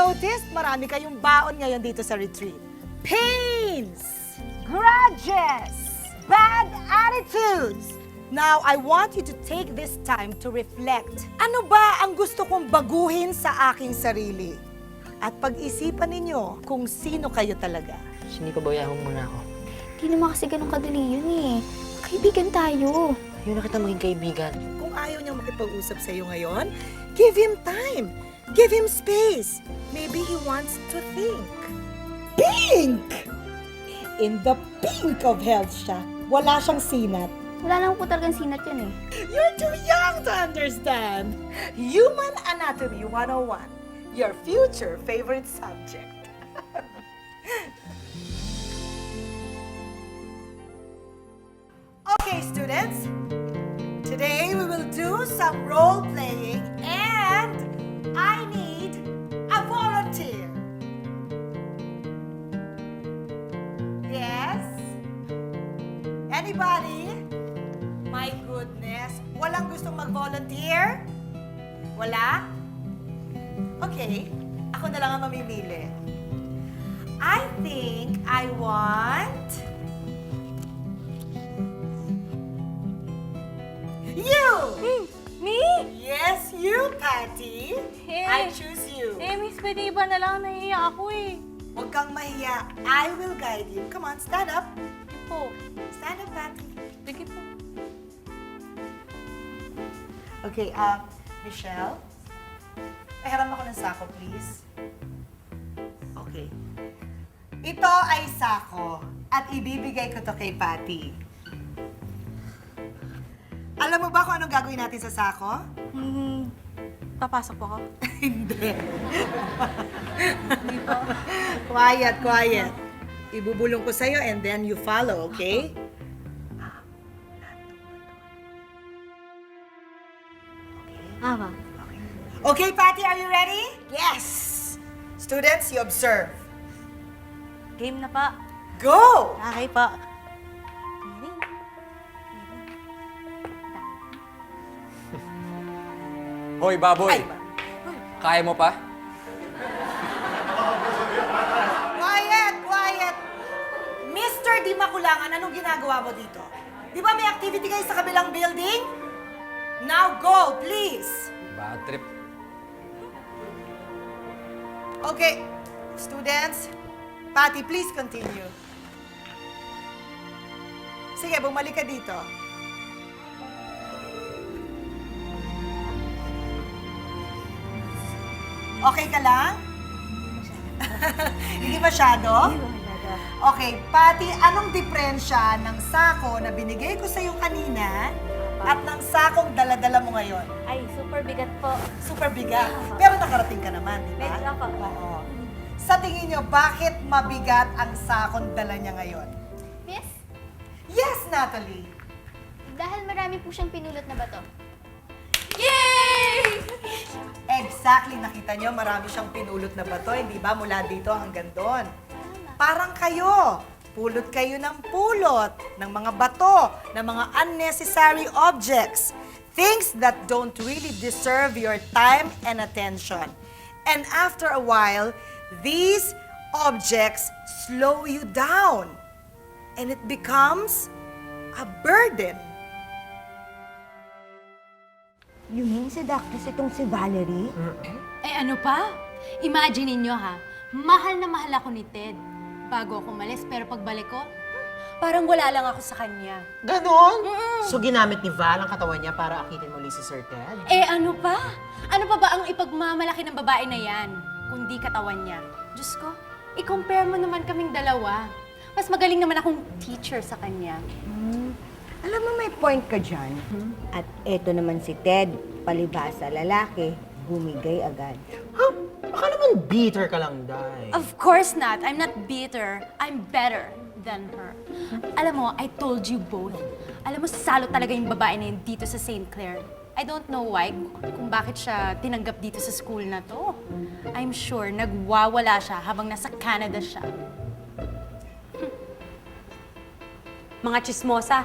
noticed, marami kayong baon ngayon dito sa retreat. Pains, grudges, bad attitudes. Now, I want you to take this time to reflect. Ano ba ang gusto kong baguhin sa aking sarili? At pag-isipan ninyo kung sino kayo talaga. Hindi pa bayahon muna ako. Di naman kasi ganun kadali yun eh. Kaibigan tayo. Ayaw na kita maging kaibigan. Kung ayaw niyang makipag-usap sa iyo ngayon, give him time. Give him space. Maybe he wants to think. Pink! In the pink of health siya. Wala siyang sinat. Wala naman po talagang sinat yan eh. You're too young to understand. Human Anatomy 101. Your future favorite subject. Okay, students. Today we will do some role playing and I need a volunteer. Yes? Anybody? My goodness. Walang gustong mag-volunteer? Wala? Okay. Ako na lang ang mamimili. I think I want... You! Me? Yes, you, Patty. Eh. I choose you. Miss, pwede iba na lang. Nahihiya ako eh. Huwag kang mahiya. I will guide you. Come on, stand up. Po. Stand up, Patty. Sige po. Okay, Michelle. Pahiram ako ng sako, please. Okay. Ito ay sako at ibibigay ko to kay Patty. Alam mo ba kung anong gagawin natin sa sako? Papasok po ako. Hindi. Quiet, quiet. Ibubulong ko sa'yo and then you follow, okay? Mama. Okay, Patty, are you ready? Yes! Students, you observe. Game na pa. Go! Okay pa. Hoy, baboy! Ay, Kaya mo pa? quiet, quiet! Mr. Di Makulangan, anong ginagawa mo dito? Di ba may activity kayo sa kabilang building? Now go, please! Bad trip. Okay, students, Patty, please continue. Sige, bumalik ka dito. Okay ka lang? Hindi masyado? Okay, Patty, anong diferensya ng sako na binigay ko sa'yo kanina at ng sakong dala-dala mo ngayon? Ay, super bigat po. Super bigat. Pero nakarating ka naman, di ba? Medyo ako. Oo. Sa tingin niyo, bakit mabigat ang sakong dala niya ngayon? Miss, Yes, Natalie! dahil marami po siyang pinulot na bato. Yay! Exactly, nakita niyo, marami siyang pinulot na bato, hindi ba? Mula dito hanggang doon. Parang kayo, pulot kayo ng pulot, ng mga bato, ng mga unnecessary objects. Things that don't really deserve your time and attention. And after a while, these objects slow you down. And it becomes a burden. You mean seductress itong si Valerie? Eh ano pa? Imagine ninyo ha, mahal na mahal ako ni Ted. Bago ako umalis, pero pagbalik ko, parang wala lang ako sa kanya. Ganon? So ginamit ni Val ang katawan niya para akitin muli si Sir Ted? Eh ano pa? Ano pa ba ang ipagmamalaki ng babae na yan? Kundi katawan niya. Diyos ko, i-compare mo naman kaming dalawa. Mas magaling naman akong teacher sa kanya. Alam mo, may point ka dyan. At eto naman si Ted, palibhasa lalaki, bumigay agad. Ha? Baka naman bitter ka lang, Day. Of course not. I'm not bitter. I'm better than her. Alam mo, I told you both. Alam mo, salo talaga yung babae na yun dito sa St. Clair. I don't know why, kung bakit siya tinanggap dito sa school na to. I'm sure nagwawala siya habang nasa Canada siya. Mga chismosa.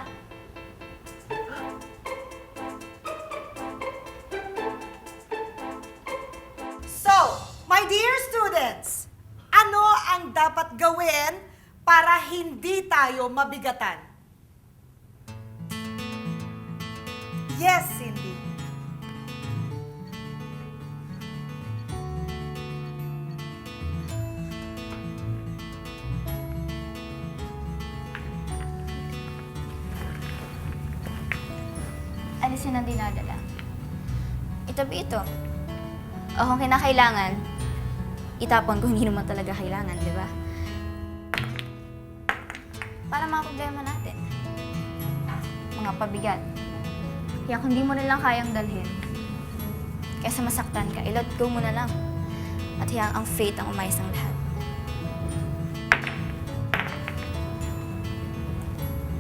So, my dear students, dapat gawin para hindi tayo mabigatan? Yes, Cindy. Alisin ang dinadala. Itabi ito. O kung kinakailangan, itapon kung hindi naman talaga kailangan, di ba? Para mga problema natin. Mga pabigat. Kaya kung di mo na lang kayang dalhin, kaysa masaktan ka, i-let go mo na lang. At hayaan ang fate ang umayos ng lahat.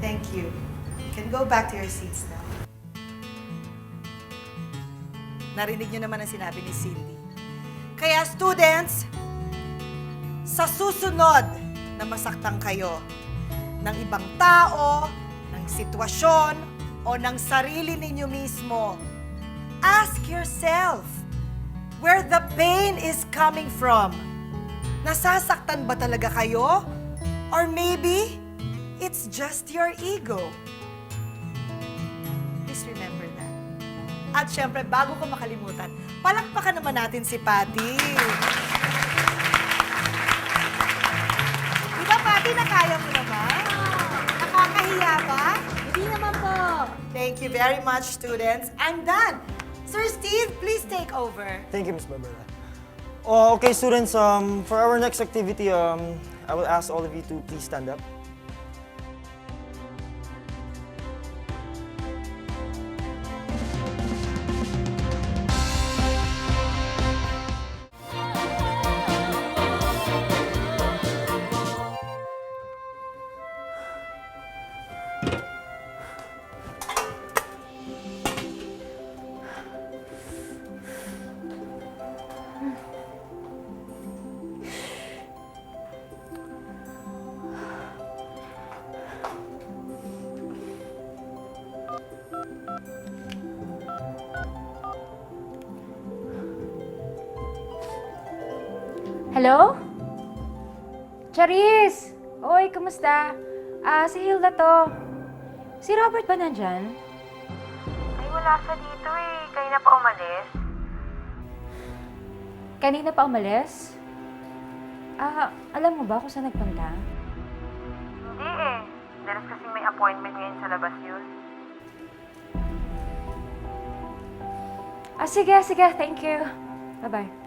Thank you. You can go back to your seats now. Narinig niyo naman ang sinabi ni Cindy. Kaya students, sa susunod na masaktan kayo ng ibang tao, ng sitwasyon, o ng sarili ninyo mismo, ask yourself where the pain is coming from. Nasasaktan ba talaga kayo? Or maybe, it's just your ego. Please remember that. At syempre, bago ko makalimutan, palakpakan naman natin si Patty. Di ba, Patty, nakaya mo naman? Nakakahiya ba? Hindi naman po. Thank you very much, students. I'm done. Sir Steve, please take over. Thank you, Ms. Barbara. Okay, students, for our next activity, I will ask all of you to please stand up. Hello? Charis! Oy, kumusta? Si Hilda to. Si Robert ba nandyan? Ay, wala siya dito eh. Kanina pa umalis. Kanina pa umalis? Alam mo ba kung saan nagpunta? Hindi eh. Dalas kasi may appointment ngayon sa labas yun. Sige, sige. Thank you. Bye-bye.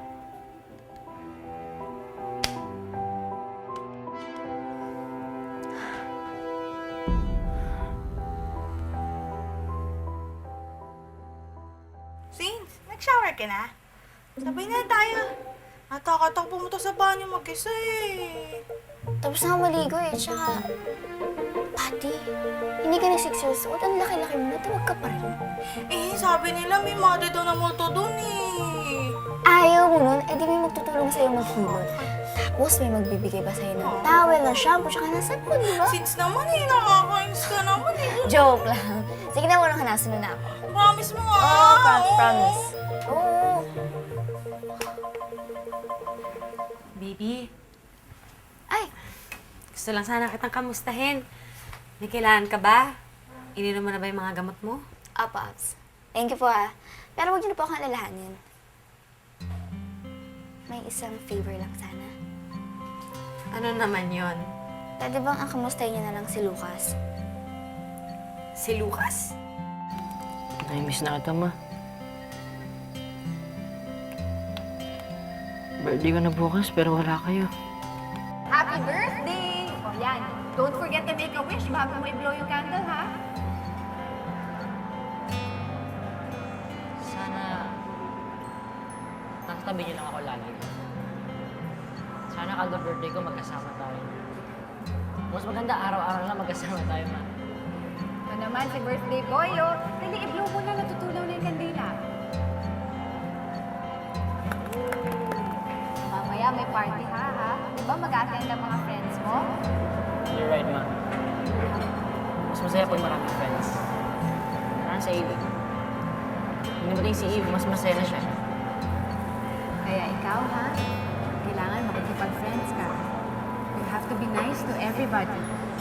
Saints, nag-shower ka na? Sabay na tayo. Natakatang pumunta sa banyo mag-isa eh. Tapos na ako maligo eh, tsaka... Patty, hindi ka na 6 years old. Ang laki-laki mo na, tawag ka pa rin. Eh, sabi nila may mother daw na multo dun eh. Ayaw mo nun, edi may magtutulong sa'yo maghilot. Tapos may magbibigay ba sa'yo ng towel, ng shampoo, tsaka ng sabon, di ba? Since naman eh, nakakainis ka naman eh. Joke lang. Sige na, walang hanasunod na ako. Promise mo nga. Oo, promise. Oo. Baby, Ay, gusto lang sana kitang kamustahin. May kailangan ka ba? Ininom mo na ba yung mga gamot mo? Apops. Thank you po ha. Pero huwag niyo na po akong alalahanin. May isang favor lang sana. Ano naman yon? Pwede bang ang kamustahin niyo na lang si Lucas? Si Lucas? Nai-miss na kita, ma. Birthday ko na bukas, pero wala kayo. Happy birthday! O yan, don't forget to make a wish bago mo i-blow yung candle, ha? Sana... nasa tabi niyo lang ako lagi. Sana kada birthday ko magkasama tayo. Mas maganda araw-araw lang magkasama tayo, ma. Ito naman si birthday boy, oh. Dali, i-blow mo na, natutulaw na yung kandila. Mamaya may party, ha? Di ba mag-attend ang mga friends mo? You're right, ma. Mas masaya pag maraming friends. Parang sa Eve. Hindi ba si Eve, mas masaya na siya. Kaya ikaw, ha? Kailangan makikipag-friends ka. have to be nice to everybody.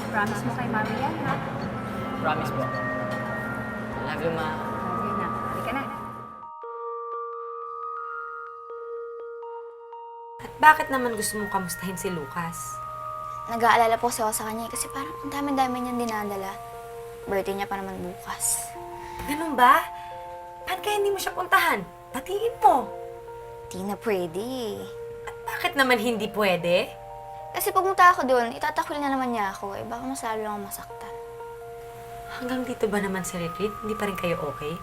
Promise mo kay Mami yan, ha? Promise po. Love you, Ma. Love you na. Halika na. At bakit naman gusto mong kamustahin si Lucas? Nag-aalala po kasi ako sa kanya kasi parang ang dami-dami niyang dinadala. Birthday niya pa naman bukas. Ganun ba? Paano kaya hindi mo siya puntahan? Batiin mo. Di na pwede. At bakit naman hindi pwede? Kasi pagpunta ako doon, itatakwil na naman niya ako. Baka mas lalo lang ako masaktan. Hanggang dito ba naman sa retreat? Hindi pa rin kayo okay?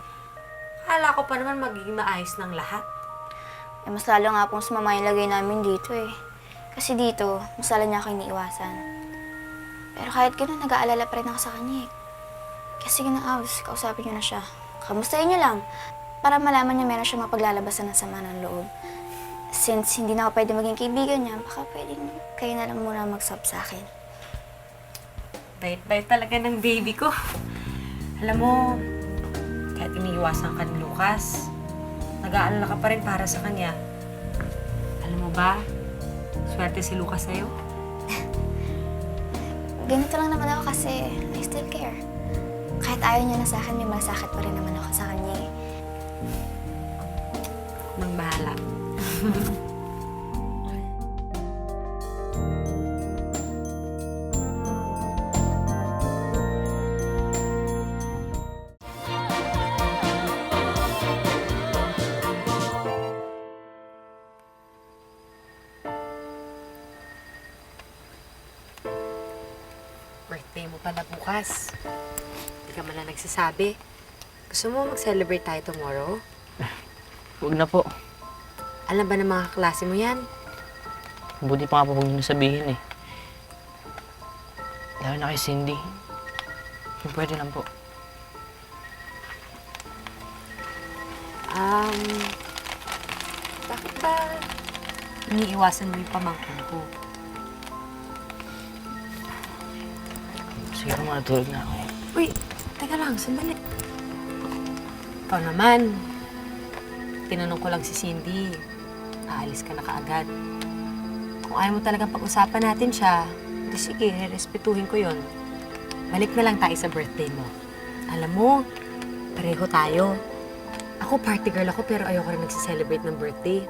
Akala ko pa naman magiging maayos ng lahat. Mas lalo nga pong sumama yung lagay namin dito eh. Kasi dito, mas lalo niya ako iniiwasan. Pero kahit gano'n, nag-aalala pa rin ako sa kanya eh. Kaya sige na, Aus, kausapin niyo na siya. Kamustahin niyo lang. Para malaman niya meron siya mapaglalabasan ng sama ng loob. Since hindi na ako pwede maging kaibigan niya, baka pwedeng kayo na lang muna mag-sub sa akin. Bait-bait talaga ng baby ko. Alam mo, kahit iniiwasan ka ni Lucas, nag-aalala ka pa rin para sa kanya. Alam mo ba, swerte si Lucas sa'yo. Ganito lang naman ako kasi I still care. Kahit ayaw niya na sa akin, may malasakit pa rin naman ako sa kanya eh. Nang bahala. Birthday mo pala bukas. Hindi ka man lang nagsasabi. Gusto mo mag-celebrate tayo tomorrow? Huwag na po. Alam ba ng mga klase mo yan? Buti pa nga po huwag niyo sabihin eh. Lalo na kay Cindy. Kung pwede lang po. Bakit ba iniiwasan mo yung pamangkin ko? Sige po, matulog na ako. Uy, teka lang, sandali. Ikaw naman, tinanong ko lang si Cindy, aalis ka na kaagad. Kung ayaw mo talagang pag-usapan natin siya, di sige, respetuhin ko yon. Balik na lang tayo sa birthday mo. Alam mo, pareho tayo. Ako, party girl ako, pero ayoko rin nagsiselebrate ng birthday.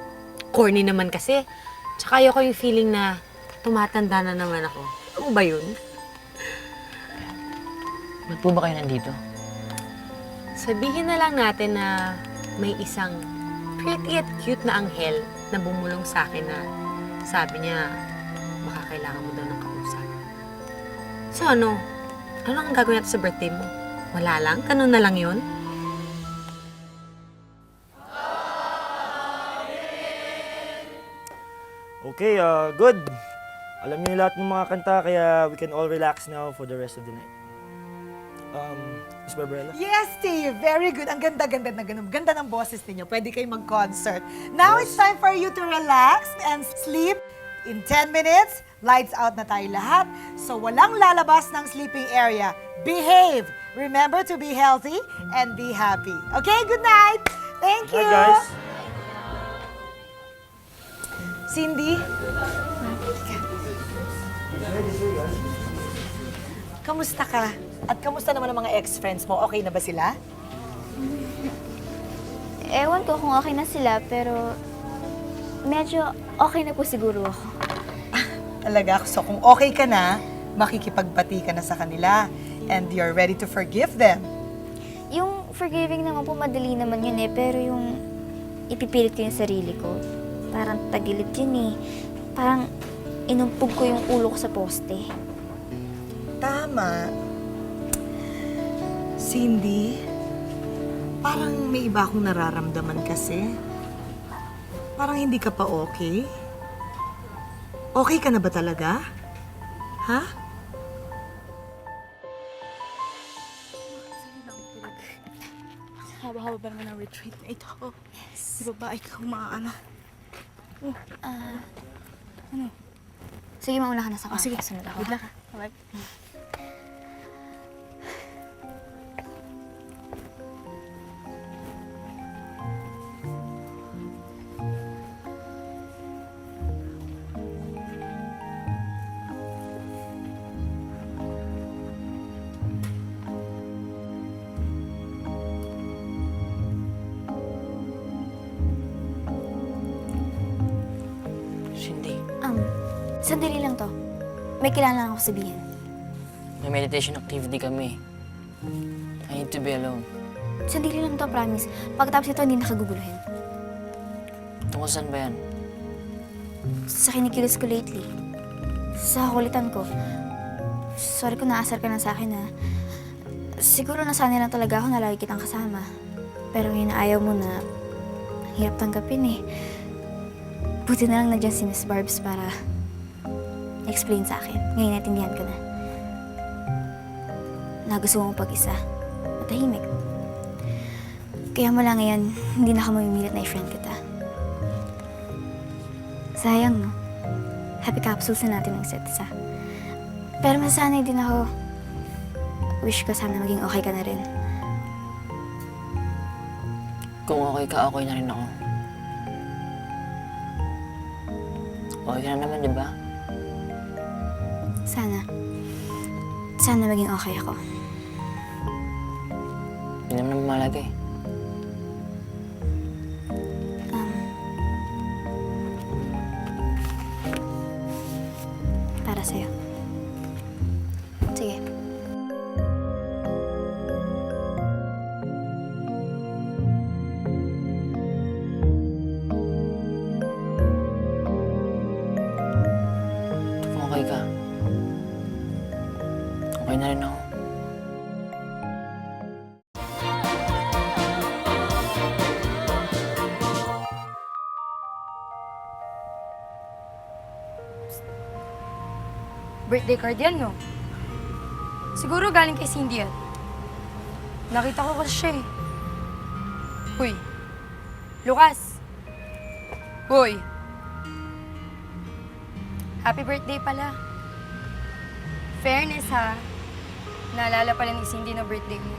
Corny naman kasi. Tsaka ayoko yung feeling na tumatanda na naman ako. Ano ba yun? Ba't po ba kayo nandito? Sabihin na lang natin na may isang pretty at cute na anghel na bumulong sa akin na sabi niya, makakailangan mo daw ng kausap. So ano? Ano ang gagawin natin sa birthday mo? Wala lang? Ganun na lang yun? Okay, good. Alam niyo lahat ng mga kanta, kaya we can all relax now for the rest of the night. Miss Barbarella? Yes, Steve. Very good. Ang ganda-ganda na ganun. Ganda ng boses ninyo. Pwede kayo mag-concert. Now it's time for you to relax and sleep. In 10 minutes, lights out na tayo lahat. So walang lalabas ng sleeping area. Behave. Remember to be healthy and be happy. Okay, good night. Thank you. Hi, guys. Cindy? Kamusta ka? At kamusta naman ang mga ex-friends mo? Okay na ba sila? Ewan ko kung okay na sila, pero medyo okay na po siguro ako. Talaga? So kung okay ka na, makikipagbati ka na sa kanila. And you're ready to forgive them. Yung forgiving naman po, madali naman yun eh. Pero yung ipipilit ko yung sarili ko, parang tagilid yun eh. Parang inumpog ko yung ulo ko sa poste. Tama. Cindy, parang may iba akong nararamdaman kasi. Parang hindi ka pa okay. Okay ka na ba talaga? Ha? Haba-haba ba naman ang retreat na ito? Yes. Di ba ba ikaw maano? Sige, mauna ka na sa kwarto. Sige, Sunod ako. good luck. Bye. Sandali lang to. May kailangan lang ako sabihin. May meditation activity kami. I need to be alone. Sandali lang to, promise. Pagkatapos ito, hindi nakaguguluhin. Tungkol saan ba yan? Sa kinikilos ko lately. Sa kulitan ko. Sorry kung naasar ka na sa akin, ha. Siguro nasanay lang talaga ako na lagi kitang kasama. Pero ngayon ayaw mo na, hirap tanggapin eh. Buti na lang nandiyan si Miss Barbs para explain sa akin. Ngayon natindihan ko na. Na gusto mong pag-isa. At tahimik. Kaya mula ngayon, hindi na ako mamimilit na i-friend kita. Sayang, no? Happy capsules na natin ang set isa. Pero masanay din ako. Wish ko sana maging okay ka na rin. Kung okay ka, okay na rin ako. Okay ka na naman, di ba? Sana. Sana maging okay ako. Hindi naman mahalaga eh. Para sa'yo. Sige. Kung okay ka, okay na rin ako. Birthday card yan, no? Siguro galing kay Cindy yan. Nakita ko kasi siya eh. Hoy. Lucas. Hoy. Happy birthday pala. Fairness ha. Naalala pala ni Cindy na birthday mo.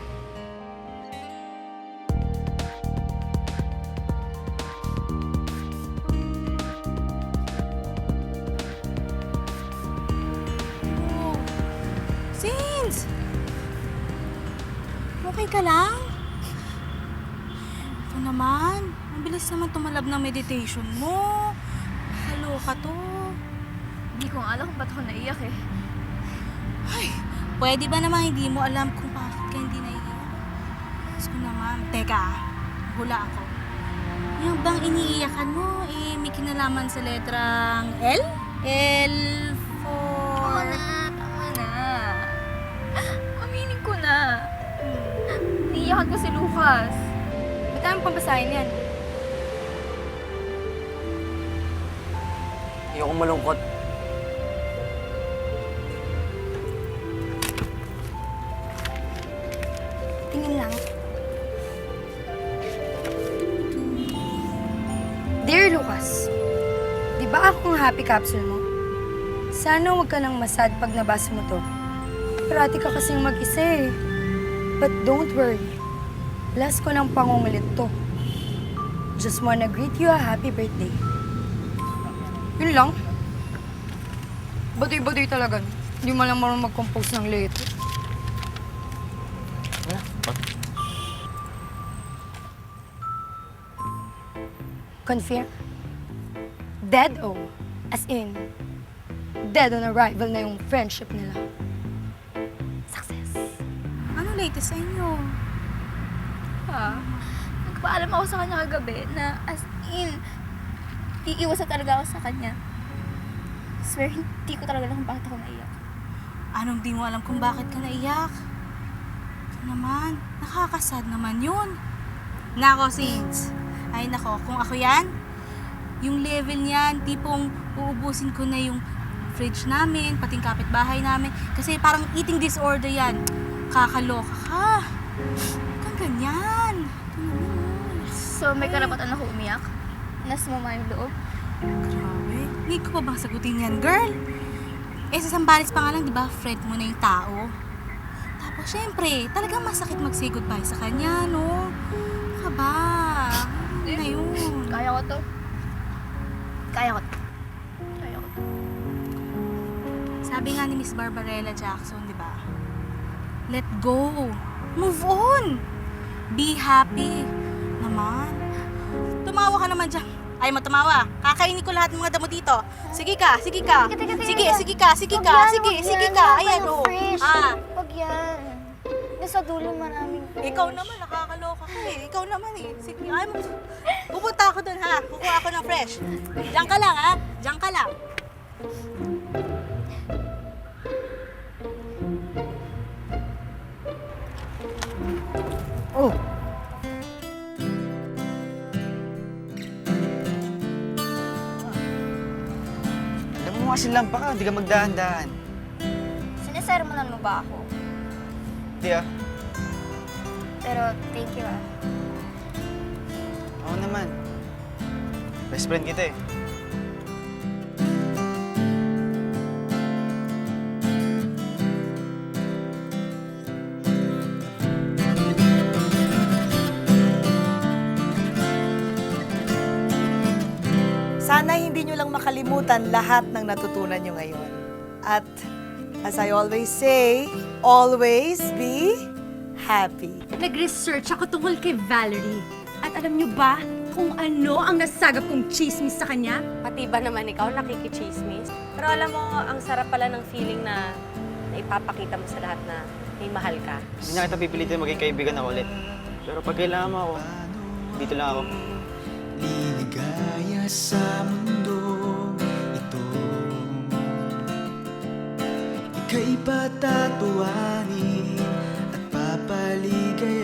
Sins! Okay ka lang? Ito naman. Ang bilis naman tumalab ng meditation mo. Kaloka to. Hindi ko alam kung ba't ako naiyak eh. Ay, pwede ba naman hindi mo alam kung bakit ka hindi naiiyak? Diyos ko naman. Teka, hula ako. Yung bang iniiyakan mo, may kinalaman sa letrang L? L for... Tama na. Aminin ko na. Naiiyakan ko si Lucas. Ba't tayong pambasahin yan? Ayokong malungkot. Tingin lang. Dear Lucas, di ba ako ang happy capsule mo? Sana huwag ka nang masad pag nabasa mo to. Parati ka kasing mag-isa eh. But don't worry. Last ko ng pangungulit to. Just wanna greet you a happy birthday. Yun lang. Baduy-baduy talaga. Hindi mo lang marunong mag-compose ng letter. Confirm? Dead O. As in, dead on arrival na yung friendship nila. Success. Ano latest sa inyo? Nagpaalam ako sa kanya kagabi na as in, iiwas na talaga ako sa kanya. Swear, hindi ko talaga alam kung bakit ako naiyak. Anong di mo alam kung bakit ka naiyak? Ito naman, nakakasad naman yun. Nako, Sins. Ay nako, kung ako yan, yung level niyan, tipong uubusin ko na yung fridge namin, pating kapitbahay namin. Kasi parang eating disorder yan. Kakaloka ka. Kang ganyan. Ito naman. So, may karapatan ako umiyak? Nasumama yung loob? Grabe. Need ko pa bang sagutin yan, girl? Eh, sa Sambales pa nga lang, di ba, friend mo na yung tao. Tapos, syempre, talagang masakit mag-say goodbye sa kanya, no? Ka ba? Ano na yun? Kaya ko to. Kaya ko to. Kaya ko to. Sabi nga ni Miss Barbarella Jackson, di ba? Let go. Move on. Be happy. Naman. Tumawa ka naman dyan. Ayaw mo tumawa. Kakainin ko lahat ng mga damo dito. Sige ka, sige ka. Teka. Sige, sige ka, sige Wag ka, yan, sige, wag sige yan. ka. Wala Ayan, ng oh. fresh. Ah, Wag yan. Nasa dulo maraming fresh. ikaw naman, nakakaloka ka eh. Ikaw naman eh. Sige, ayaw mo. Pupunta ako dun ha. Kukuha ako ng fresh. Diyan ka lang ha. Diyan ka lang. Oh, Alam mo nga silampa ka, hindi ka magdahan-dahan. Sinisermonan mo ba ako? Hindi ah. Pero thank you ah. Oo naman. Best friend kita eh. Sana hindi nyo lang makalimutan lahat ng natutunan nyo ngayon. At as I always say, always be happy. Nag-research ako tungkol kay Valerie. At alam niyo ba kung ano ang nasagap kong chismis sa kanya? Pati ba naman ikaw nakikichismis? Pero alam mo, ang sarap pala ng feeling na ipapakita mo sa lahat na may mahal ka. Hindi na kita pipilitin maging kaibigan ako ulit. Pero pag kailangan mo ako, dito lang ako. Liligaya sa mundo ito. Ika'y patatawanin at papaligay